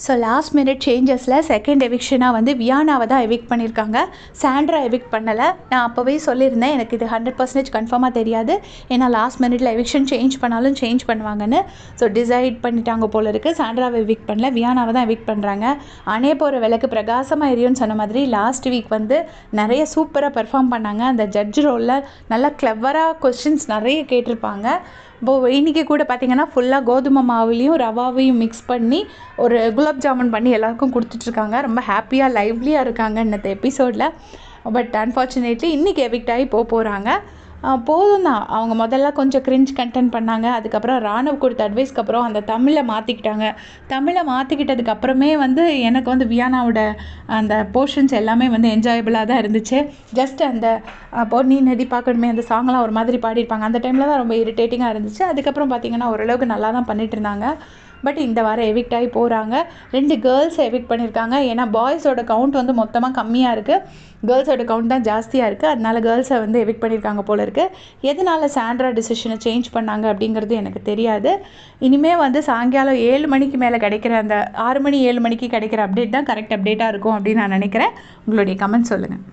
So last minute சேஞ்சஸில் second எவிக்ஷனாக வந்து வியானாவை தான் evict பண்ணியிருக்காங்க. சாண்ட்ரா எவிக்ட் பண்ணலை. நான் அப்போவே சொல்லியிருந்தேன் எனக்கு இது 100% கன்ஃபார்மாக தெரியாது, ஏன்னா லாஸ்ட் மினிட்ல எவிக்ஷன் சேஞ்ச் பண்ணாலும் சேஞ்ச் பண்ணுவாங்கன்னு. ஸோ டிசைட் பண்ணிட்டாங்க போல இருக்குது. சாண்ட்ராவை எவிக்ட் பண்ணல, வியானாவை தான் எவிக்ட் பண்ணுறாங்க. அணை போகிற விளக்கு பிரகாசமாக எரியும்னு சொன்ன மாதிரி லாஸ்ட் வீக் வந்து நிறைய சூப்பராக பெர்ஃபார்ம் பண்ணாங்க. அந்த ஜட்ஜ் ரோலில் நல்லா கிளவராக கொஸ்டின்ஸ் நிறைய கேட்டிருப்பாங்க. இன்றைக்கி கூட பார்த்திங்கன்னா ஃபுல்லாக கோதுமை மாவுலேயும் ரவாவையும் மிக்ஸ் பண்ணி ஒரு குலாப் ஜாமுன் பண்ணி எல்லாருக்கும் கொடுத்துட்ருக்காங்க. ரொம்ப ஹாப்பியாக லைவ்லியாக இருக்காங்க இந்த எபிசோடில். பட் அன்ஃபார்ச்சுனேட்லி இன்றைக்கி எவிக்ட் ஆகி போகிறாங்க. போதும் தான். அவங்க முதல்ல கொஞ்சம் கிரிஞ்ச் கண்டென்ட் பண்ணாங்க. அதுக்கப்புறம் ராணுவ கொடுத்த அட்வைஸ்க்கு அப்புறம் அந்த தமிழை மாற்றிக்கிட்டதுக்கப்புறமே வந்து எனக்கு வந்து வியானாவோட அந்த போர்ஷன்ஸ் எல்லாமே வந்து என்ஜாயபிளாக தான் இருந்துச்சு. ஜஸ்ட் அந்த பொன்னி நதி பார்க்கணுமே அந்த சாங்லாம் ஒரு மாதிரி பாடியிருப்பாங்க. அந்த டைமில் தான் ரொம்ப இரிட்டேட்டிங்காக இருந்துச்சு. அதுக்கப்புறம் பார்த்திங்கன்னா ஓரளவுக்கு நல்லா தான் பண்ணிட்டு இருந்தாங்க. பட் இந்த வாரம் எவிக்ட் ஆகி போகிறாங்க. 2 கேர்ள்ஸை எவிக்ட் பண்ணியிருக்காங்க. ஏன்னா பாய்ஸோட கவுண்ட் வந்து மொத்தமாக கம்மியாக இருக்குது, கேர்ள்ஸோட கவுண்ட் தான் ஜாஸ்தியாக இருக்குது. அதனால கேர்ள்ஸை வந்து எவிக்ட் பண்ணியிருக்காங்க போல இருக்குது. எதனால் சாண்ட்ரா டிசிஷனை சேஞ்ச் பண்ணாங்க அப்படிங்கிறது எனக்கு தெரியாது. இனிமேல் வந்து சாயங்காலம் 7 மணிக்கு மேலே கிடைக்கிற அந்த 6 மணி 7 மணிக்கு கிடைக்கிற அப்டேட் தான் கரெக்ட் அப்டேட்டாக இருக்கும் அப்படின்னு நான் நினைக்கிறேன். உங்களுடைய கமெண்ட் சொல்லுங்கள்.